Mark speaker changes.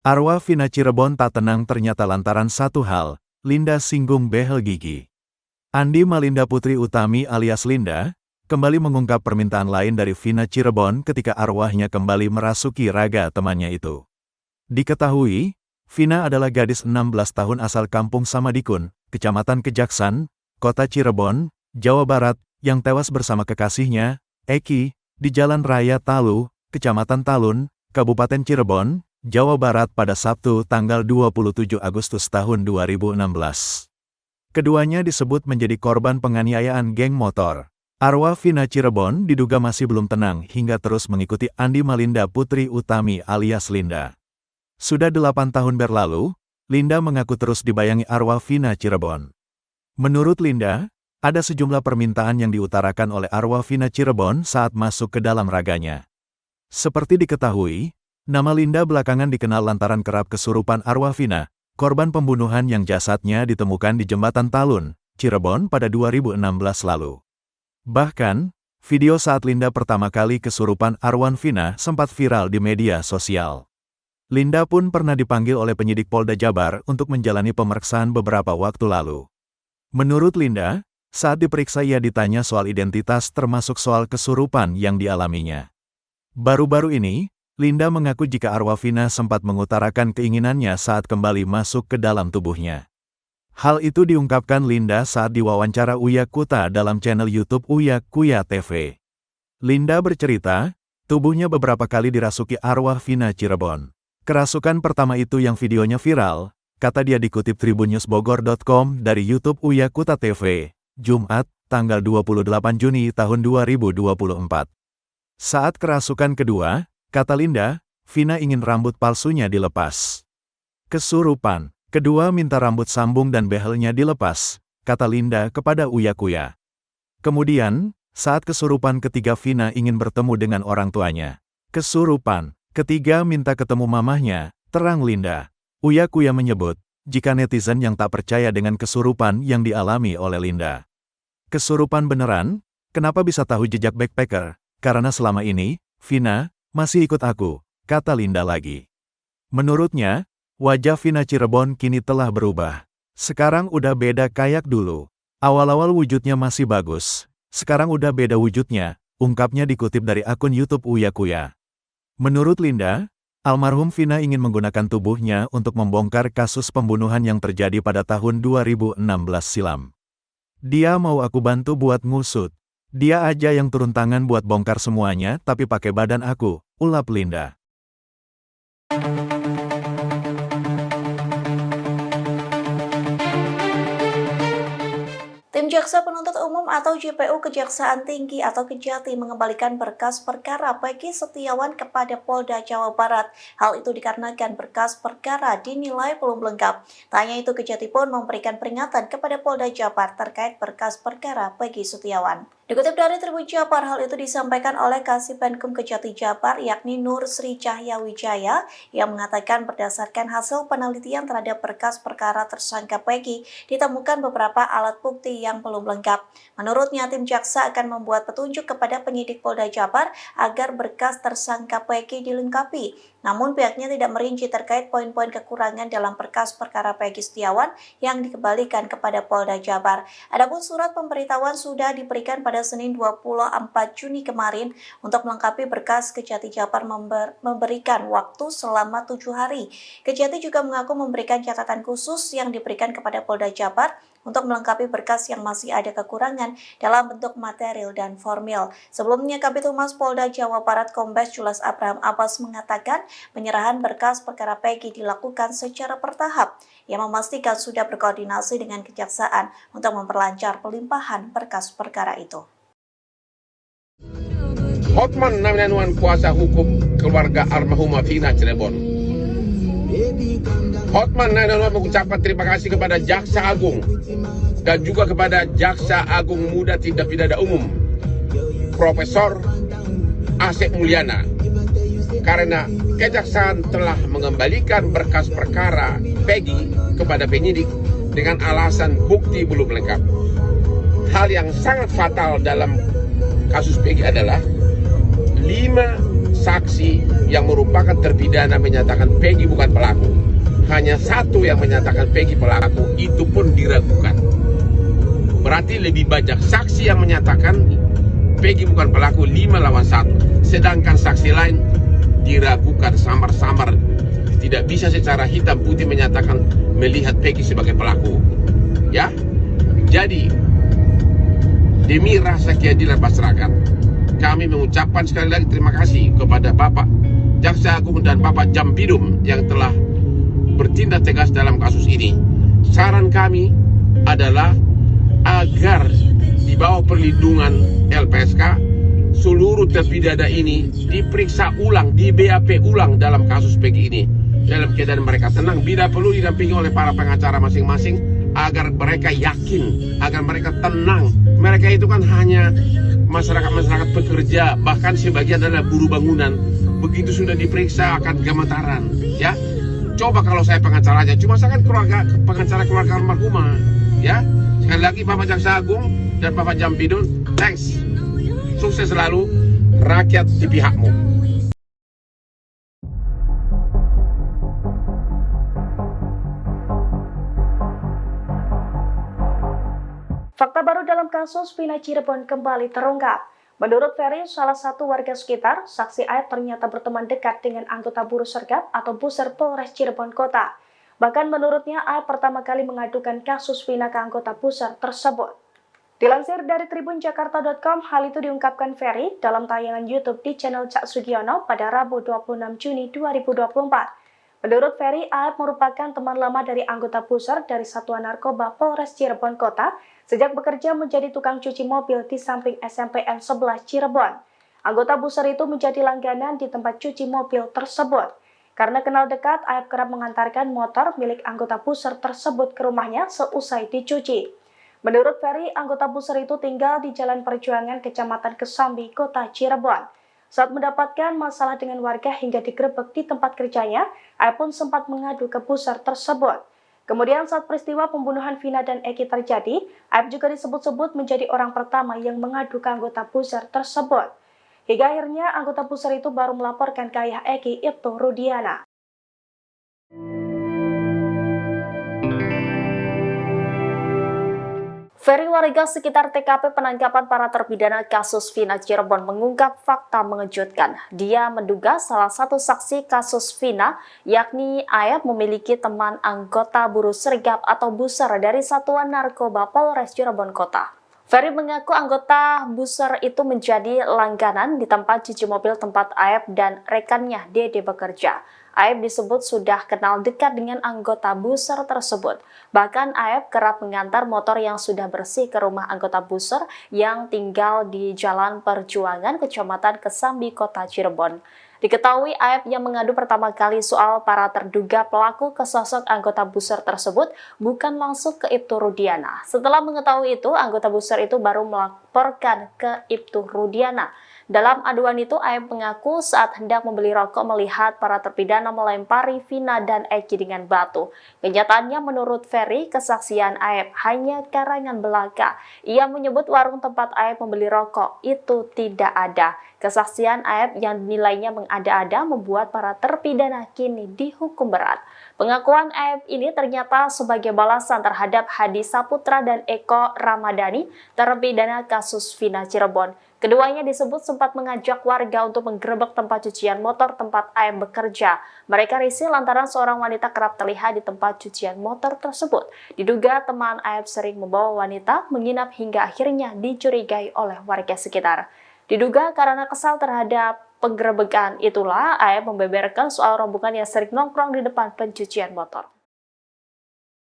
Speaker 1: Arwah Vina Cirebon tak tenang ternyata lantaran satu hal, Linda singgung behel gigi. Andi Malinda Putri Utami alias Linda, kembali mengungkap permintaan lain dari Vina Cirebon ketika arwahnya kembali merasuki raga temannya itu. Diketahui, Vina adalah gadis 16 tahun asal kampung Samadikun, Kecamatan Kejaksan, Kota Cirebon, Jawa Barat, yang tewas bersama kekasihnya, Eki, di Jalan Raya Talu, Kecamatan Talun, Kabupaten Cirebon, Jawa Barat pada Sabtu tanggal 27 Agustus tahun 2016. Keduanya disebut menjadi korban penganiayaan geng motor. Arwah Vina Cirebon diduga masih belum tenang hingga terus mengikuti Andi Malinda Putri Utami alias Linda. Sudah 8 tahun berlalu, Linda mengaku terus dibayangi arwah Vina Cirebon. Menurut Linda, ada sejumlah permintaan yang diutarakan oleh arwah Vina Cirebon saat masuk ke dalam raganya. Seperti diketahui, nama Linda belakangan dikenal lantaran kerap kesurupan arwah Vina, korban pembunuhan yang jasadnya ditemukan di Jembatan Talun, Cirebon pada 2016 lalu. Bahkan, video saat Linda pertama kali kesurupan arwah Vina sempat viral di media sosial. Linda pun pernah dipanggil oleh penyidik Polda Jabar untuk menjalani pemeriksaan beberapa waktu lalu. Menurut Linda, saat diperiksa ia ditanya soal identitas termasuk soal kesurupan yang dialaminya. Baru-baru ini, Linda mengaku jika arwah Vina sempat mengutarakan keinginannya saat kembali masuk ke dalam tubuhnya. Hal itu diungkapkan Linda saat diwawancara Uya Kuta dalam channel YouTube Uya Kuya TV. Linda bercerita, tubuhnya beberapa kali dirasuki arwah Vina Cirebon. Kerasukan pertama itu yang videonya viral, kata dia dikutip tribunnewsbogor.com dari YouTube Uya Kuta TV, Jumat, tanggal 28 Juni tahun 2024. Saat kerasukan kedua, kata Linda, Vina ingin rambut palsunya dilepas. Kesurupan, kedua minta rambut sambung dan behelnya dilepas, kata Linda kepada Uya Kuya. Kemudian, saat kesurupan ketiga Vina ingin bertemu dengan orang tuanya. Kesurupan, ketiga minta ketemu mamahnya, terang Linda. Uya Kuya menyebut, jika netizen yang tak percaya dengan kesurupan yang dialami oleh Linda. Kesurupan beneran? Kenapa bisa tahu jejak backpacker? Karena selama ini, Vina masih ikut aku, kata Linda lagi. Menurutnya, wajah Vina Cirebon kini telah berubah. Sekarang udah beda kayak dulu. Awal-awal wujudnya masih bagus. Sekarang udah beda wujudnya, ungkapnya dikutip dari akun YouTube Uya Kuya. Menurut Linda, almarhum Vina ingin menggunakan tubuhnya untuk membongkar kasus pembunuhan yang terjadi pada tahun 2016 silam. Dia mau aku bantu buat ngusut. Dia aja yang turun tangan buat bongkar semuanya tapi pakai badan aku, ulap Linda.
Speaker 2: Tim Jaksa Penuntut Umum atau JPU Kejaksaan Tinggi atau Kejati mengembalikan berkas perkara Peggy Setiawan kepada Polda Jawa Barat. Hal itu dikarenakan berkas perkara dinilai belum lengkap. Tak hanya itu, Kejati pun memberikan peringatan kepada Polda Jabar terkait berkas perkara Peggy Setiawan. Dikutip dari Tribun Jabar, hal itu disampaikan oleh Kasipendkum Kejati Jabar yakni Nur Sri Cahya Wijaya yang mengatakan berdasarkan hasil penelitian terhadap berkas perkara tersangka Peggy ditemukan beberapa alat bukti yang belum lengkap. Menurutnya, tim jaksa akan membuat petunjuk kepada penyidik Polda Jabar agar berkas tersangka Peggy dilengkapi. Namun pihaknya tidak merinci terkait poin-poin kekurangan dalam berkas perkara Peggy Setiawan yang dikembalikan kepada Polda Jabar. Adapun surat pemberitahuan sudah diberikan pada Senin 24 Juni kemarin untuk melengkapi berkas. Kejati Jabar memberikan waktu selama 7 hari. Kejati juga mengaku memberikan catatan khusus yang diberikan kepada Polda Jabar untuk melengkapi berkas yang masih ada kekurangan dalam bentuk material dan formil. Sebelumnya, Kabid Humas Polda Jawa Barat Kombes Jules Abraham Abbas mengatakan penyerahan berkas perkara Peggy dilakukan secara bertahap. Ia memastikan sudah berkoordinasi dengan kejaksaan untuk memperlancar pelimpahan berkas perkara itu.
Speaker 3: Hotman Namianuan kuasa hukum keluarga almarhumah Vina Cirebon. Hotman Namianuan mengucapkan terima kasih kepada Jaksa Agung dan juga kepada Jaksa Agung Muda Tindak Pidana Umum Profesor Asep Mulyana karena kejaksaan telah mengembalikan berkas perkara Peggy kepada penyidik dengan alasan bukti belum lengkap. Hal yang sangat fatal dalam kasus Peggy adalah 5 saksi yang merupakan terpidana menyatakan Peggy bukan pelaku. Hanya satu yang menyatakan Peggy pelaku, itu pun diragukan. Berarti lebih banyak saksi yang menyatakan Peggy bukan pelaku 5 lawan 1. Sedangkan saksi lain diragukan samar-samar. Tidak bisa secara hitam putih menyatakan melihat Peggy sebagai pelaku. Ya, jadi demi rasa keadilan masyarakat, kami mengucapkan sekali lagi terima kasih kepada Bapak Jaksa Agung dan Bapak Jampidum yang telah bertindak tegas dalam kasus ini. Saran kami adalah agar di bawah perlindungan LPSK seluruh terpidana ini diperiksa ulang, di BAP ulang dalam kasus Peggy ini, dalam keadaan mereka tenang, bila perlu didampingi oleh para pengacara masing-masing, agar mereka yakin, agar mereka tenang. Mereka itu kan hanya masyarakat pekerja, bahkan sebagian adalah buruh bangunan. Begitu sudah diperiksa akan gemetaran, ya. Coba kalau saya pengacaranya, cuma saya kan pengacara keluarga almarhumah, ya. Sekali lagi Bapak Jaksa Agung dan Bapak Jampidum, thanks. Sukses selalu, rakyat di pihakmu.
Speaker 2: Fakta baru dalam kasus Vina Cirebon kembali terungkap. Menurut Ferry, salah satu warga sekitar, saksi Aep ternyata berteman dekat dengan anggota buruh sergap atau Buser Polres Cirebon Kota. Bahkan menurutnya Aep pertama kali mengadukan kasus Vina ke anggota Buser tersebut. Dilansir dari tribunjakarta.com, hal itu diungkapkan Ferry dalam tayangan YouTube di channel Cak Sugiono pada Rabu 26 Juni 2024. Menurut Ferry, Aep merupakan teman lama dari anggota Buser dari Satuan Narkoba Polres Cirebon Kota sejak bekerja menjadi tukang cuci mobil di samping SMPN 11 Cirebon. Anggota Buser itu menjadi langganan di tempat cuci mobil tersebut. Karena kenal dekat, Aep kerap mengantarkan motor milik anggota Buser tersebut ke rumahnya seusai dicuci. Menurut Ferry, anggota Buser itu tinggal di Jalan Perjuangan Kecamatan Kesambi, Kota Cirebon. Saat mendapatkan masalah dengan warga hingga digerebek di tempat kerjanya, Aep pun sempat mengadu ke Buser tersebut. Kemudian saat peristiwa pembunuhan Vina dan Eki terjadi, Aep juga disebut-sebut menjadi orang pertama yang mengadu ke anggota Buser tersebut. Hingga akhirnya anggota Buser itu baru melaporkan ke ayah Eki, Ibtu Rudiana. Ferry, warga sekitar TKP penangkapan para terpidana kasus Vina Cirebon, mengungkap fakta mengejutkan. Dia menduga salah satu saksi kasus Vina, yakni Aep, memiliki teman anggota buruh sergap atau Buser dari Satuan Narkoba Polres Cirebon Kota. Ferry mengaku anggota Buser itu menjadi langganan di tempat cuci mobil tempat Aep dan rekannya Dede bekerja. Aep disebut sudah kenal dekat dengan anggota Buser tersebut. Bahkan Aep kerap mengantar motor yang sudah bersih ke rumah anggota Buser yang tinggal di Jalan Perjuangan, Kecamatan Kesambi, Kota Cirebon. Diketahui Aep yang mengadu pertama kali soal para terduga pelaku ke sosok anggota Buser tersebut bukan langsung ke Ibtu Rudiana. Setelah mengetahui itu, anggota Buser itu baru melaporkan ke Ibtu Rudiana. Dalam aduan itu, Aep mengaku saat hendak membeli rokok melihat para terpidana melempari Vina dan Eki dengan batu. Kenyataannya menurut Ferry, kesaksian Aep hanya karangan belaka. Ia menyebut warung tempat Aep membeli rokok itu tidak ada. Kesaksian Aep yang nilainya mengada-ada membuat para terpidana kini dihukum berat. Pengakuan Aep ini ternyata sebagai balasan terhadap Hadi Saputra dan Eko Ramadhani, terpidana kasus Vina Cirebon. Keduanya disebut sempat mengajak warga untuk menggerebek tempat cucian motor tempat Aep bekerja. Mereka risih lantaran seorang wanita kerap terlihat di tempat cucian motor tersebut. Diduga teman Aep sering membawa wanita menginap hingga akhirnya dicurigai oleh warga sekitar. Diduga karena kesal terhadap penggerebekan itulah Aep membeberkan soal rombongan yang sering nongkrong di depan pencucian motor.